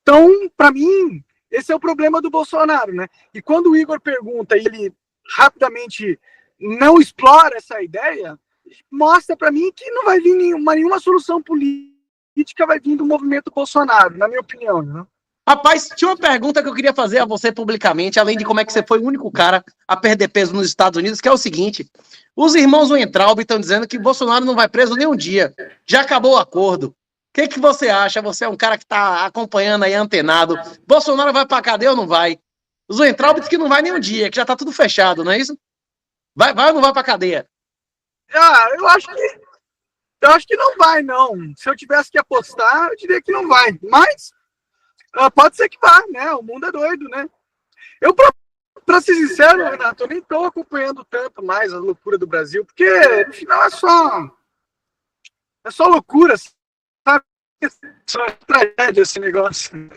Então, para mim, esse é o problema do Bolsonaro, né? E quando o Igor pergunta e ele rapidamente não explora essa ideia, mostra para mim que não vai vir nenhuma solução política vai vir do movimento Bolsonaro, na minha opinião, né? Rapaz, tinha uma pergunta que eu queria fazer a você publicamente, além de como é que você foi o único cara a perder peso nos Estados Unidos, que é o seguinte: os irmãos Weintraub estão dizendo que Bolsonaro não vai preso nem um dia, já acabou o acordo. O que você acha? Você é um cara que está acompanhando aí, antenado. Bolsonaro vai pra cadeia ou não vai? Os Weintraub dizem que não vai nem um dia, que já tá tudo fechado, não é isso? Vai ou não vai pra cadeia? Eu acho que não vai, não. Se eu tivesse que apostar, eu diria que não vai. Mas pode ser que vá, né? O mundo é doido, né? Eu, pra ser sincero, Renato, eu nem tô acompanhando tanto mais a loucura do Brasil, porque no final é só loucura, sabe? É só tragédia esse negócio.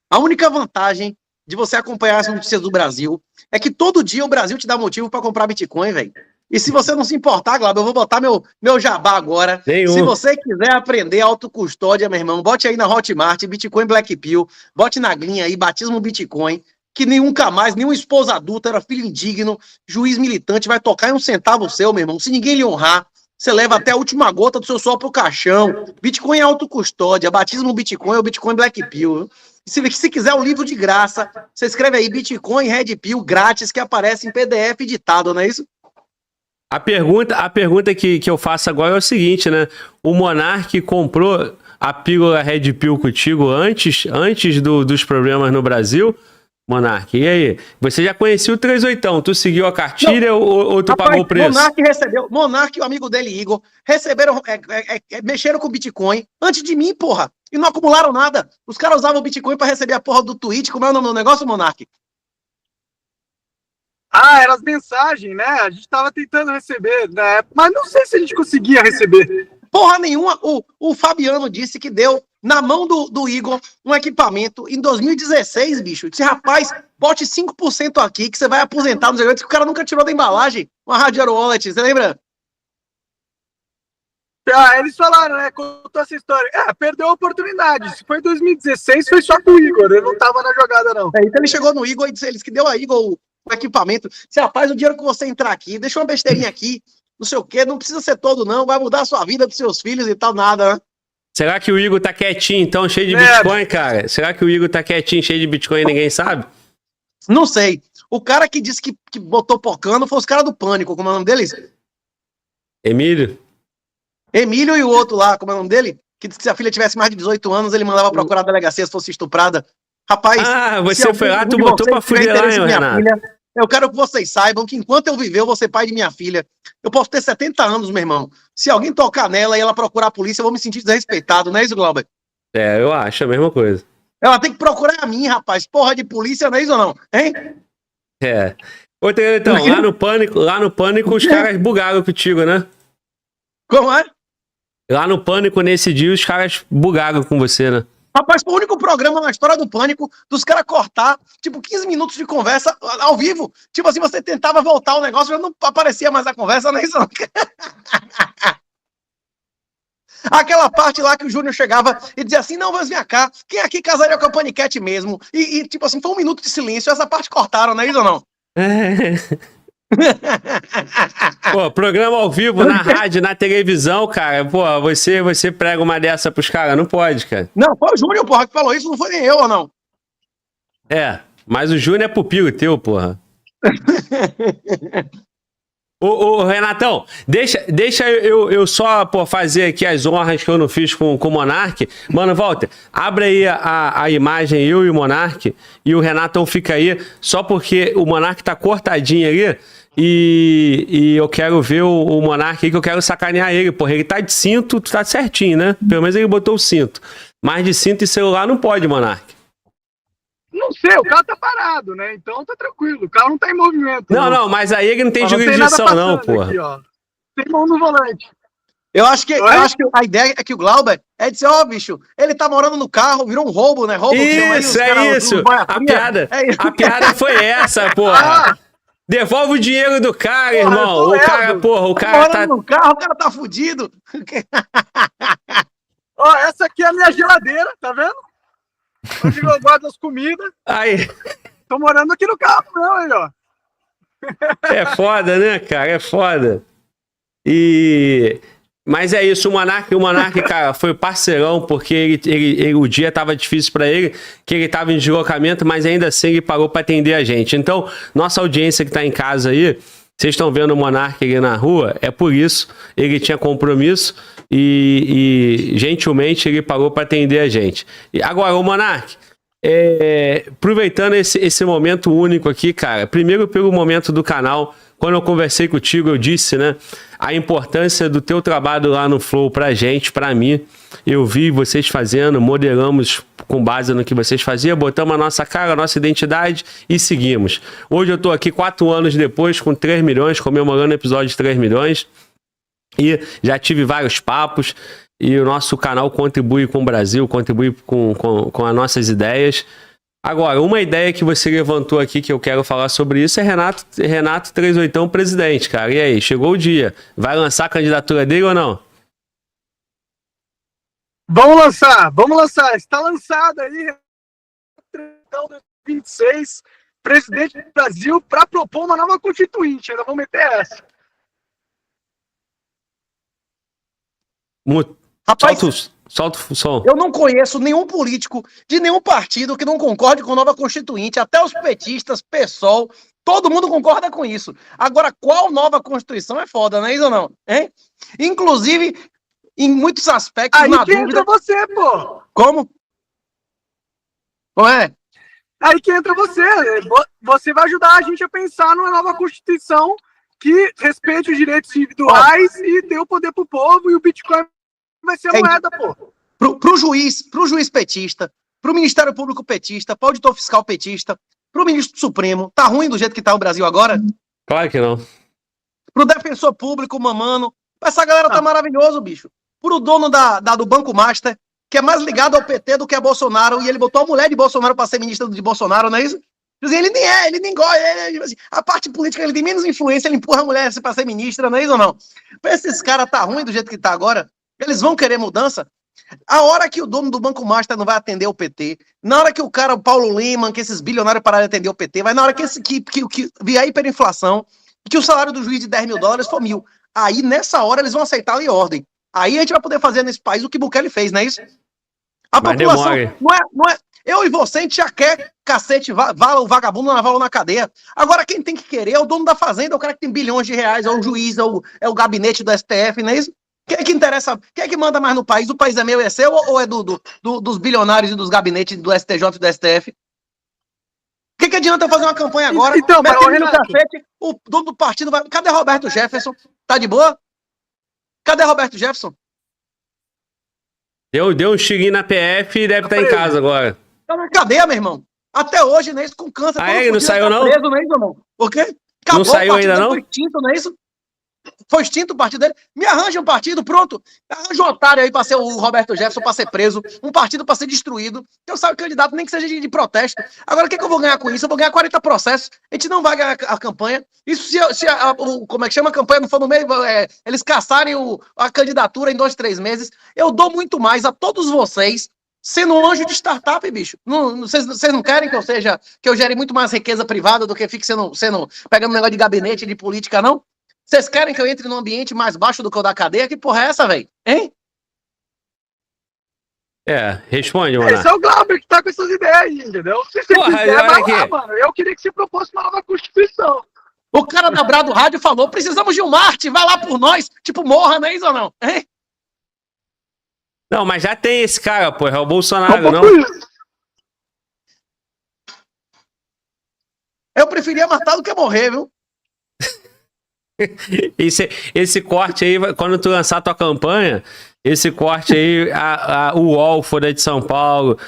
A única vantagem de você acompanhar as notícias do Brasil é que todo dia o Brasil te dá motivo para comprar Bitcoin, velho. E se você não se importar, Glauber, eu vou botar meu jabá agora. Se você quiser aprender autocustódia, meu irmão, bote aí na Hotmart, Bitcoin Black Pill, bote na grinha aí, batismo Bitcoin, que nunca mais, nenhum esposo adulto, era filho indigno, juiz militante, vai tocar em um centavo seu, meu irmão. Se ninguém lhe honrar, você leva até a última gota do seu suor pro caixão. Bitcoin é autocustódia, batismo Bitcoin ou Bitcoin Black Pill. Se quiser um livro de graça, você escreve aí Bitcoin Red Pill grátis, que aparece em PDF editado, não é isso? A pergunta que eu faço agora é o seguinte, né? O Monark comprou a pílula Red Pill contigo antes dos problemas no Brasil? Monark, e aí? Você já conhecia o 38, tu seguiu a cartilha ou tu pagou o preço? Monark e o amigo dele, Igor, receberam, mexeram com o Bitcoin antes de mim, porra, e não acumularam nada. Os caras usavam o Bitcoin pra receber a porra do tweet, como é o nome do negócio, Monark? Eram as mensagens, né? A gente tava tentando receber, né? Mas não sei se a gente conseguia receber. Porra nenhuma, o Fabiano disse que deu na mão do Igor um equipamento em 2016, bicho. Disse, rapaz, bote 5% aqui que você vai aposentar nos eventos que o cara nunca tirou da embalagem. Uma Hardware Wallet, você lembra? Eles falaram, né? Contou essa história. Perdeu a oportunidade. Se foi em 2016, foi só com o Igor. Ele não tava na jogada, não. Então ele chegou no Igor e disse eles que deu a Igor o equipamento. Disse, rapaz, o dinheiro que você entrar aqui, deixa uma besteirinha aqui, não sei o quê, não precisa ser todo, não. Vai mudar a sua vida pros seus filhos e tal, nada, né? Será que o Igor tá quietinho, então, cheio de Bitcoin, cara? Será que o Igor tá quietinho, cheio de Bitcoin e ninguém sabe? Não sei. O cara que disse que botou pocando foi os caras do Pânico. Como é o nome deles? Emílio e o outro lá, como é o nome dele? Que disse que se a filha tivesse mais de 18 anos, ele mandava procurar a delegacia se fosse estuprada. Rapaz... você foi lá, tu botou pra fuder lá, hein, Renato? Eu quero que vocês saibam que enquanto eu viver, eu vou ser pai de minha filha. Eu posso ter 70 anos, meu irmão. Se alguém tocar nela e ela procurar a polícia, eu vou me sentir desrespeitado, não é isso, Glauber? Eu acho a mesma coisa. Ela tem que procurar a mim, rapaz. Porra de polícia, não é isso ou não? Hein? Então, lá no Pânico os caras bugaram contigo, né? Como é? Lá no Pânico, nesse dia, os caras bugaram com você, né? Rapaz, foi o único programa na história do Pânico dos caras cortar, 15 minutos de conversa ao vivo. Tipo assim, você tentava voltar o negócio, já não aparecia mais a conversa, não é isso? Aquela parte lá que o Júnior chegava e dizia assim, não, mas vem cá, quem aqui casaria com a Paniquete mesmo? E tipo assim, foi 1 minuto de silêncio, essa parte cortaram, não é isso ou não? Pô, programa ao vivo, na rádio, na televisão, cara. Pô, você prega uma dessa pros caras? Não pode, cara. Não, foi o Júnior, porra, que falou isso, não foi nem eu, ou não? Mas o Júnior é pupilo teu, porra. Ô, Renatão, deixa eu só fazer aqui as honras que eu não fiz com o Monark. Mano, Walter, abre aí a imagem, eu e o Monark, e o Renatão fica aí, só porque o Monark tá cortadinho ali, e eu quero ver o Monark aí, que eu quero sacanear ele, porra. Ele tá de cinto, tá certinho, né? Pelo menos ele botou o cinto. Mas de cinto e celular não pode, Monark. Não sei, o carro tá parado, né? Então tá tranquilo, o carro não tá em movimento. Não, mas aí ele não tem jurisdição, não, porra. Aqui, ó. Tem mão no volante. Eu acho que a ideia é que o Glauber é dizer, bicho, ele tá morando no carro, virou um roubo, né? Roubo, isso, isso. A piada foi essa, porra. Devolve o dinheiro do cara, irmão. O cara morando no carro, o cara tá fudido. Essa aqui é a minha geladeira, tá vendo? Hoje eu guardo das comidas. Aí. Tô morando aqui no carro, não, aí, ó. É foda, né, cara? É foda. Mas é isso, o Monark, cara, foi parceirão, porque o dia tava difícil pra ele, que ele tava em deslocamento, mas ainda assim ele parou pra atender a gente. Então, nossa audiência que tá em casa aí, vocês estão vendo o Monark ali na rua, é por isso, ele tinha compromisso e gentilmente ele parou pra atender a gente. Agora, o Monark, aproveitando esse momento único aqui, cara, primeiro pelo momento do canal, quando eu conversei contigo, eu disse, né, a importância do teu trabalho lá no Flow pra gente, pra mim. Eu vi vocês fazendo, modelamos com base no que vocês faziam, botamos a nossa cara, a nossa identidade e seguimos. Hoje eu tô aqui 4 anos depois com 3 milhões, comemorando o episódio de 3 milhões. E já tive vários papos e o nosso canal contribui com o Brasil, contribui com as nossas ideias. Agora, uma ideia que você levantou aqui que eu quero falar sobre isso é Renato 38 presidente, cara. E aí, chegou o dia. Vai lançar a candidatura dele ou não? Vamos lançar. Está lançado aí, 2026, presidente do Brasil, para propor uma nova constituinte. Ainda vamos meter essa. Rapaz, solta o som. Eu não conheço nenhum político de nenhum partido que não concorde com a nova Constituinte. Até os petistas, PSOL, todo mundo concorda com isso. Agora, qual nova Constituição é foda, não é isso ou não? Hein? Inclusive, em muitos aspectos, aí na que dúvida... entra você, pô. Como? Não é? Aí que entra você. Você vai ajudar a gente a pensar numa nova Constituição que respeite os direitos individuais e dê o poder pro povo, e o Bitcoin vai ser a moeda, pô. Pro juiz petista, pro Ministério Público petista, pro auditor fiscal petista, pro ministro Supremo, tá ruim do jeito que tá o Brasil agora? Claro que não. Pro defensor público, mamano, essa galera tá maravilhoso, bicho. Pro dono do Banco Master, que é mais ligado ao PT do que a Bolsonaro, e ele botou a mulher de Bolsonaro pra ser ministra de Bolsonaro, não é isso? Ele nem gosta, assim, a parte política ele tem menos influência, ele empurra a mulher pra ser ministra, não é isso ou não? Pra esses caras tá ruim do jeito que tá agora, eles vão querer mudança? A hora que o dono do Banco Master não vai atender o PT, na hora que o cara, o Paulo Lehmann, que esses bilionários pararem de atender o PT, vai na hora que vier a hiperinflação, que o salário do juiz de 10 mil dólares for 1.000. Aí, nessa hora, eles vão aceitar a lei e ordem. Aí a gente vai poder fazer nesse país o que Bukele fez, não é isso? A população, não é... Eu e você, a gente já quer, cacete, vala o vagabundo na vala na cadeia. Agora, quem tem que querer é o dono da fazenda, é o cara que tem bilhões de reais, é o juiz, é o gabinete do STF, não é isso? Quem é que interessa? Quem é que manda mais no país? O país é meu e é seu ou é dos bilionários e dos gabinetes do STJ e do STF? O que adianta fazer uma campanha agora? Então, mas o dono do partido vai... Cadê Roberto Jefferson? Tá de boa? Cadê Roberto Jefferson? Deu um xiguinho na PF e deve estar em casa agora. Tá na cadeia, meu irmão. Até hoje, né? Isso com câncer. Não saiu, não? Preso, não é isso, irmão? Por quê? Acabou, não saiu ainda, não? Foi extinto, não é isso? Foi extinto o partido dele. Me arranja um partido, pronto. Arranja um otário aí pra ser o Roberto Jefferson, pra ser preso. Um partido pra ser destruído. Eu saio candidato, nem que seja de protesto. Agora, o que eu vou ganhar com isso? Eu vou ganhar 40 processos. A gente não vai ganhar a campanha. Isso como é que chama a campanha? Não for no meio, eles caçarem a candidatura em 2, 3 meses. Eu dou muito mais a todos vocês sendo um anjo de startup, bicho. Vocês não querem que eu gere muito mais riqueza privada do que fique pegando um negócio de gabinete, de política, não? Vocês querem que eu entre num ambiente mais baixo do que o da cadeia? Que porra é essa, velho? Hein? Responde, mano. Esse é o Glauber que tá com essas ideias aí, entendeu? Se você quiser, vai lá, mano. Eu queria que você propôsse uma nova Constituição. O cara da Brado Rádio falou, precisamos de um Marte, vai lá por nós. Tipo, morra, não é isso ou não? Hein? Não, mas já tem esse cara, pô. É o Bolsonaro, não? Eu preferia matar do que morrer, viu? Esse corte aí, quando tu lançar tua campanha, esse corte aí, o UOL, Folha de São Paulo,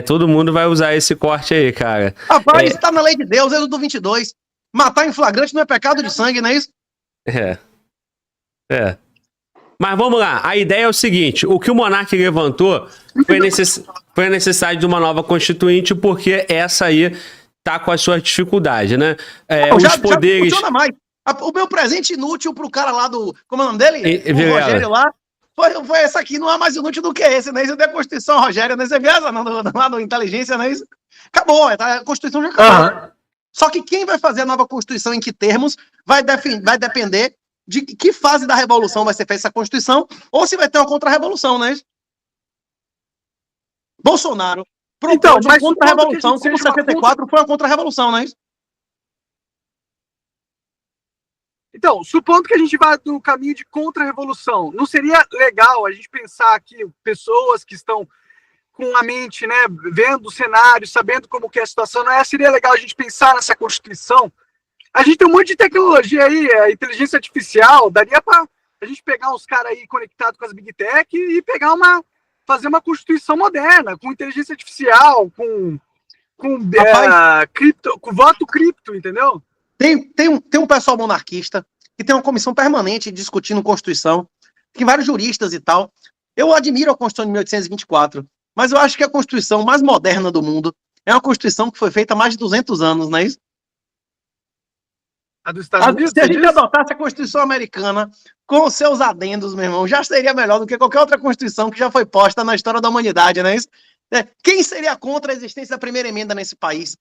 todo mundo vai usar esse corte aí, cara. Rapaz, tá na lei de Deus, Êxodo 22. Matar em flagrante não é pecado de sangue, não é isso? Mas vamos lá, a ideia é o seguinte, o que o Monark levantou foi a necessidade de uma nova constituinte, porque essa aí tá com as suas dificuldades, né? Os poderes... Já funciona mais. O meu presente inútil pro cara lá do... Como é o nome dele? O Rogério lá. Foi essa aqui, não é mais inútil do que esse, né? Isso é a Constituição, Rogério, né? Você viu essa lá no Inteligência, não é isso? Acabou, a Constituição já acabou. Só que quem vai fazer a nova Constituição em que termos vai depender de que fase da Revolução vai ser feita essa Constituição ou se vai ter uma contra-revolução, né? Bolsonaro propôs uma contra-revolução, como 74 foi uma contra-revolução, não é isso? Então, supondo que a gente vá no caminho de contra-revolução, não seria legal a gente pensar que pessoas que estão com a mente, né, vendo o cenário, sabendo como que é a situação, não é? Seria legal a gente pensar nessa Constituição? A gente tem um monte de tecnologia aí, a inteligência artificial, daria para a gente pegar uns caras aí conectados com as Big Tech e fazer uma Constituição moderna, com inteligência artificial, com voto cripto, entendeu? Tem um pessoal monarquista que tem uma comissão permanente discutindo Constituição, tem vários juristas e tal. Eu admiro a Constituição de 1824, mas eu acho que a Constituição mais moderna do mundo é uma Constituição que foi feita há mais de 200 anos, não é isso? A dos Estados Unidos? Se a gente adotasse a Constituição americana com os seus adendos, meu irmão, já seria melhor do que qualquer outra Constituição que já foi posta na história da humanidade, não é isso? Quem seria contra a existência da primeira emenda nesse país?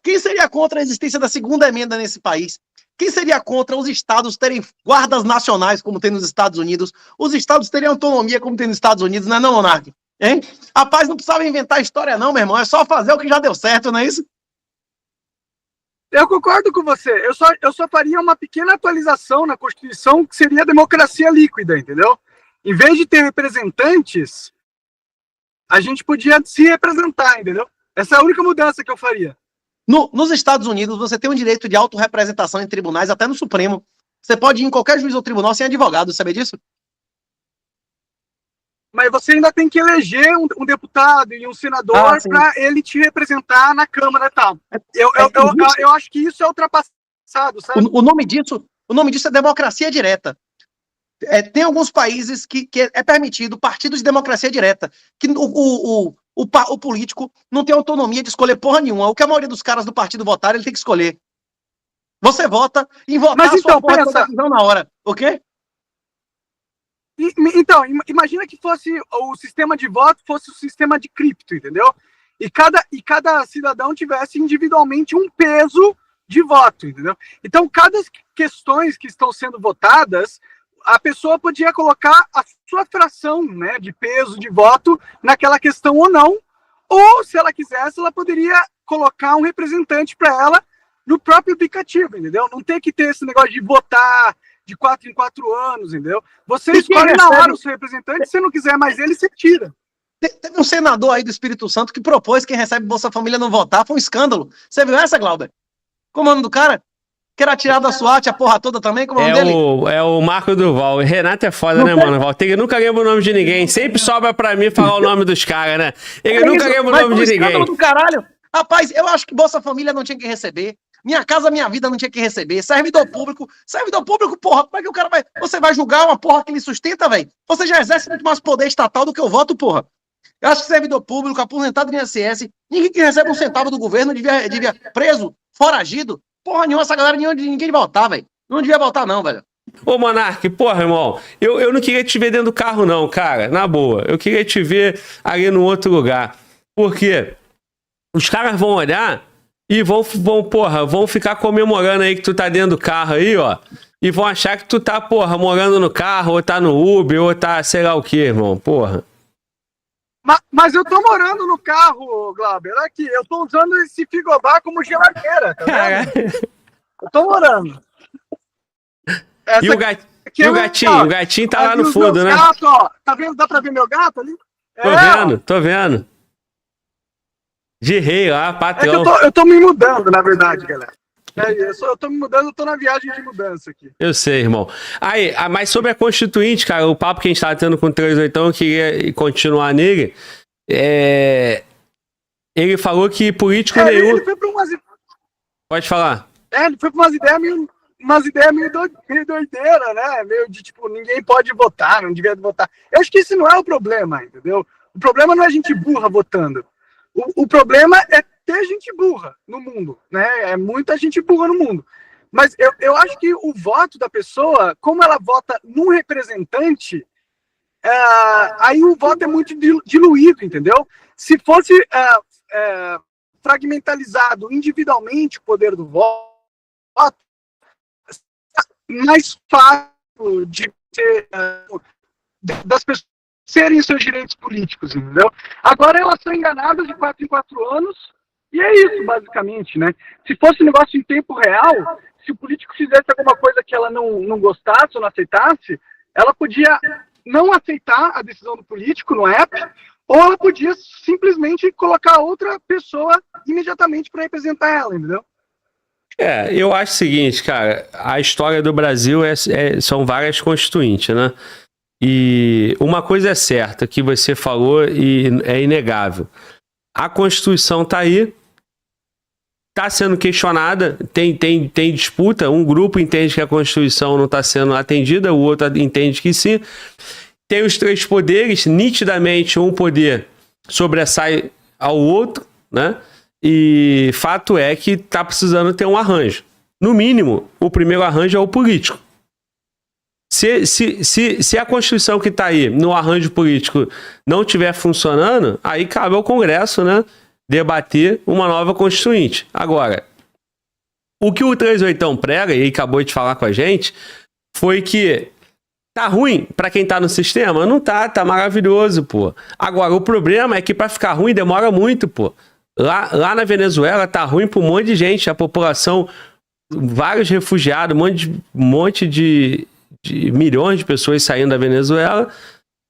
Quem seria contra a existência da segunda emenda nesse país? Quem seria contra os estados terem guardas nacionais, como tem nos Estados Unidos? Os estados teriam autonomia, como tem nos Estados Unidos, não é não, Monark? Hein? Rapaz, não precisava inventar história não, meu irmão. É só fazer o que já deu certo, não é isso? Eu concordo com você. Eu só faria uma pequena atualização na Constituição, que seria a democracia líquida, entendeu? Em vez de ter representantes, a gente podia se representar, entendeu? Essa é a única mudança que eu faria. Nos Estados Unidos, você tem um direito de autorrepresentação em tribunais, até no Supremo. Você pode ir em qualquer juiz ou tribunal sem advogado, sabe disso? Mas você ainda tem que eleger um deputado e um senador para ele te representar na Câmara e tal. Eu acho que isso é ultrapassado, sabe? O nome disso é democracia direta. Tem alguns países que é permitido partidos de democracia direta, que o político não tem autonomia de escolher porra nenhuma. O que a maioria dos caras do partido votaram, ele tem que escolher. Você vota em votar. Mas então, pensa na hora, ok? Então, imagina que fosse o sistema de voto fosse o sistema de cripto, entendeu? E cada cidadão tivesse individualmente um peso de voto, entendeu? Então, cada questões que estão sendo votadas, a pessoa podia colocar a sua fração, né, de peso de voto naquela questão ou não, ou se ela quisesse, ela poderia colocar um representante para ela no próprio aplicativo, entendeu? Não tem que ter esse negócio de votar de 4 em 4 anos, entendeu? Você escolhe na hora o seu representante, se você não quiser mais ele, você tira. Teve um senador aí do Espírito Santo que propôs quem recebe Bolsa Família não votar, foi um escândalo. Você viu essa, Glauber? Como é o nome do cara? Que era tirado da SWAT, a porra toda também, como é o nome dele? É o Marco Duval. O Renato é foda, né, mano? Ele nunca lembra o nome de ninguém. Sempre sobra pra mim falar o nome dos caras, né? Ele nunca lembra o nome de ninguém. Do caralho. Rapaz, eu acho que Bolsa Família não tinha que receber. Minha Casa Minha Vida não tinha que receber. Servidor público, porra, como é que o cara vai... Você vai julgar uma porra que ele sustenta, velho? Você já exerce muito mais poder estatal do que o voto, porra. Eu acho que servidor público, aposentado de INSS, ninguém que recebe um centavo do governo devia preso, foragido. Porra nenhuma, essa galera ninguém devia votar, velho. Não devia votar não, velho. Ô, Monark, porra, irmão, eu não queria te ver dentro do carro não, cara, na boa. Eu queria te ver ali no outro lugar. Por quê? Os caras vão olhar e vão ficar comemorando aí que tu tá dentro do carro aí, ó. E vão achar que tu tá, porra, morando no carro, ou tá no Uber, ou tá sei lá o que, irmão, porra. Mas eu tô morando no carro, Glauber. Aqui, eu tô usando esse frigobar como geladeira, tá vendo? Eu tô morando. E o gatinho tá lá no fundo, né? Gato, ó. Tá vendo? Dá pra ver meu gato ali? Tô vendo. De rei lá, patrão. Eu tô me mudando, na verdade, galera. Eu tô me mudando, eu tô na viagem de mudança aqui. Eu sei, irmão. Aí, mas sobre a Constituinte, cara, o papo que a gente tava tendo com o 38, eu queria continuar nele. Ele falou que político nenhum... Ele foi pra umas... Pode falar. Ele foi pra umas ideias meio doideira, né? Meio de, tipo, ninguém pode votar, não devia votar. Eu acho que esse não é o problema, entendeu? O problema não é gente burra votando. O problema é ter gente burra no mundo, né? É muita gente burra no mundo. Mas eu acho que o voto da pessoa, como ela vota num representante, aí o voto é muito diluído, entendeu? Se fosse fragmentalizado individualmente o poder do voto, mais fácil de ser, das pessoas serem seus direitos políticos, entendeu? Agora elas são enganadas de 4 em 4 anos, e é isso, basicamente, né? Se fosse um negócio em tempo real, se o político fizesse alguma coisa que ela não gostasse ou não aceitasse, ela podia não aceitar a decisão do político no app, ou ela podia simplesmente colocar outra pessoa imediatamente para representar ela, entendeu? Eu acho o seguinte, cara, a história do Brasil são várias constituintes, né? E uma coisa é certa, que você falou e é inegável. A Constituição tá aí, tá sendo questionada, tem disputa, um grupo entende que a Constituição não está sendo atendida, o outro entende que sim. Tem os 3 poderes, nitidamente um poder sobressai ao outro, né? E fato é que tá precisando ter um arranjo. No mínimo, o primeiro arranjo é o político. Se a Constituição que está aí no arranjo político não estiver funcionando, aí cabe ao Congresso, né, debater uma nova Constituinte. Agora, o que o 38 prega, e acabou de falar com a gente, foi que tá ruim para quem tá no sistema? Não tá maravilhoso, pô. Agora, o problema é que para ficar ruim demora muito, pô. Lá na Venezuela tá ruim para um monte de gente, a população, vários refugiados, um monte de milhões de pessoas saindo da Venezuela,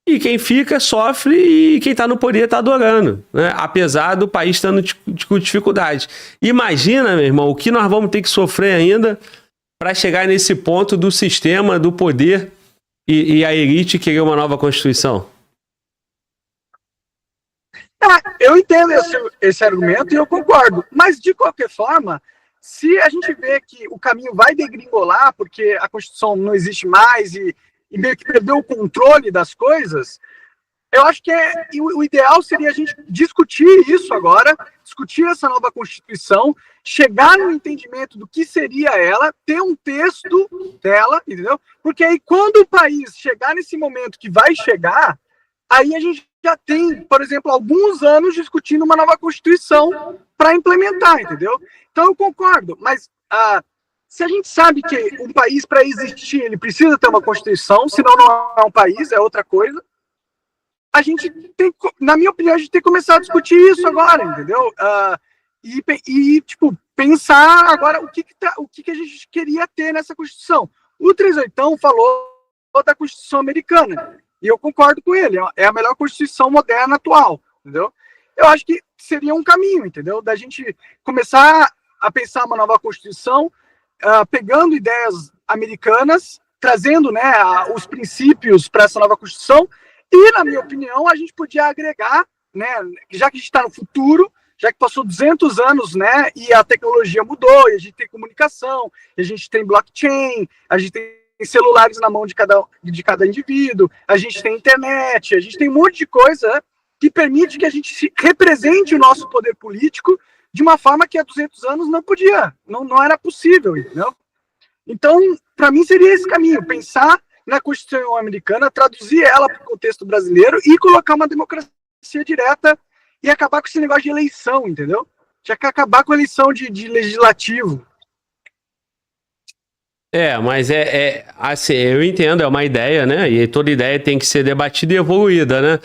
e quem fica sofre e quem tá no poder tá adorando, né? Apesar do país estando com dificuldade. Imagina, meu irmão, o que nós vamos ter que sofrer ainda para chegar nesse ponto do sistema, do poder e a elite querer uma nova Constituição. Eu entendo esse argumento e eu concordo, mas de qualquer forma, se a gente vê que o caminho vai degringolar porque a Constituição não existe mais e meio que perdeu o controle das coisas, eu acho que o ideal seria a gente discutir isso agora, discutir essa nova Constituição, chegar no entendimento do que seria ela, ter um texto dela, entendeu? Porque aí quando o país chegar nesse momento que vai chegar, aí a gente já tem, por exemplo, alguns anos discutindo uma nova Constituição para implementar, entendeu? Então eu concordo, mas se a gente sabe que um país, para existir, ele precisa ter uma Constituição, senão não é um país, é outra coisa, a gente tem, na minha opinião, a gente tem que começar a discutir isso agora, entendeu? Tipo, pensar agora o que a gente queria ter nessa Constituição. O 38 falou da Constituição americana, e eu concordo com ele, é a melhor Constituição moderna atual, entendeu? Eu acho que seria um caminho, entendeu? Da gente começar a pensar uma nova Constituição, pegando ideias americanas, trazendo, né, os princípios para essa nova Constituição, e, na minha opinião, a gente podia agregar, né, já que a gente está no futuro, já que passou 200 anos, né, e a tecnologia mudou, e a gente tem comunicação, a gente tem blockchain, a gente tem celulares na mão de cada indivíduo, a gente tem internet, a gente tem um monte de coisa que permite que a gente represente o nosso poder político de uma forma que há 200 anos não podia, não era possível, entendeu? Então, para mim seria esse caminho, pensar na Constituição americana, traduzir ela para o contexto brasileiro e colocar uma democracia direta e acabar com esse negócio de eleição, entendeu? Tinha que acabar com a eleição de legislativo. Mas assim, eu entendo, é uma ideia, né? E toda ideia tem que ser debatida e evoluída, né?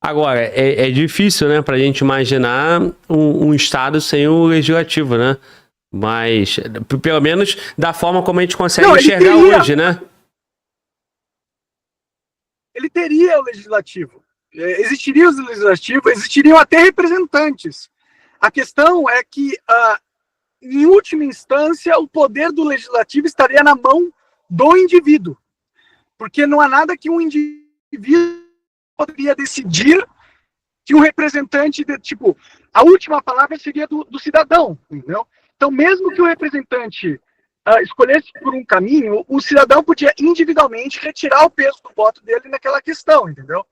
Agora, é difícil, né, pra gente imaginar um Estado sem o legislativo, né? Mas, pelo menos, da forma como a gente consegue enxergar hoje, né? Ele teria o legislativo. Existiria o legislativo, existiriam até representantes. A questão é que, em última instância, o poder do legislativo estaria na mão do indivíduo. Porque não há nada que um indivíduo poderia decidir que um representante, tipo, a última palavra seria do cidadão, entendeu? Então, mesmo que o representante escolhesse por um caminho, o cidadão podia individualmente retirar o peso do voto dele naquela questão, entendeu?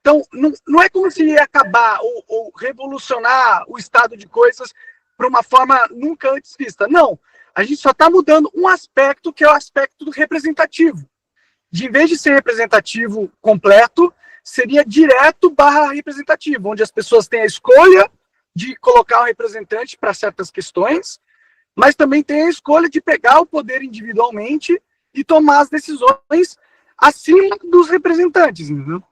Então, não é como se ia acabar ou revolucionar o estado de coisas para uma forma nunca antes vista. Não, a gente só está mudando um aspecto, que é o aspecto do representativo. De, em vez de ser representativo completo, seria direto / representativo, onde as pessoas têm a escolha de colocar um representante para certas questões, mas também têm a escolha de pegar o poder individualmente e tomar as decisões acima dos representantes, entendeu?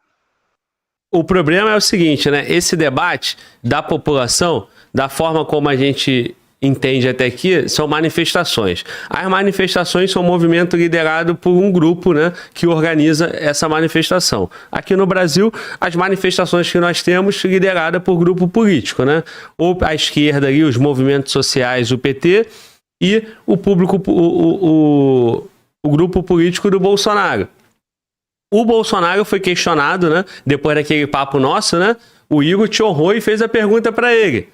O problema é o seguinte, né? Esse debate da população, da forma como a gente entende até aqui, são manifestações. As manifestações são um movimento liderado por um grupo, né, que organiza essa manifestação. Aqui no Brasil, as manifestações que nós temos liderada por grupo político, né? Ou a esquerda ali, os movimentos sociais, o PT, e o público, o grupo político do Bolsonaro. O Bolsonaro foi questionado, né? Depois daquele papo nosso, né? O Igor te honrou e fez a pergunta para ele.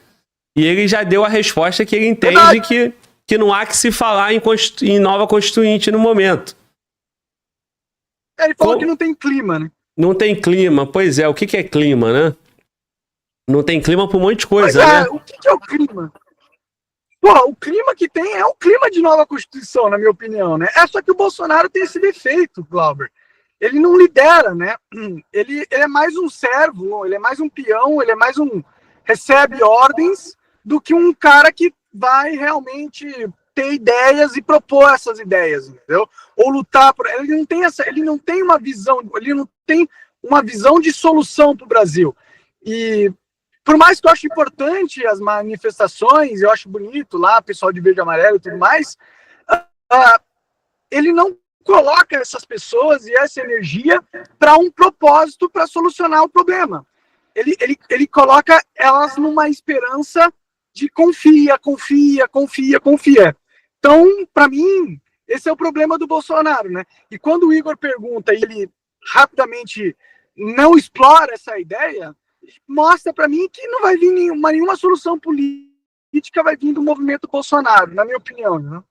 E ele já deu a resposta que ele entende que não há que se falar em nova Constituinte no momento. Ele falou que não tem clima, né? Não tem clima. Pois é, o que é clima, né? Não tem clima por um monte de coisa, né? O que é o clima? Pô, o clima que tem é um clima de nova Constituição, na minha opinião, né? É só que o Bolsonaro tem esse defeito, Glauber. Ele não lidera, né? Ele é mais um servo, ele é mais um peão, ele é mais um... recebe ordens do que um cara que vai realmente ter ideias e propor essas ideias, entendeu? Ou lutar por... Ele não tem uma visão de solução para o Brasil. E por mais que eu acho importante as manifestações, eu acho bonito lá, pessoal de verde e amarelo e tudo mais, ele não coloca essas pessoas e essa energia para um propósito para solucionar o problema. Ele coloca elas numa esperança de confia. Então, para mim, esse é o problema do Bolsonaro, né? E quando o Igor pergunta e ele rapidamente não explora essa ideia, mostra para mim que não vai vir nenhuma solução política vai vir do movimento Bolsonaro, na minha opinião, né?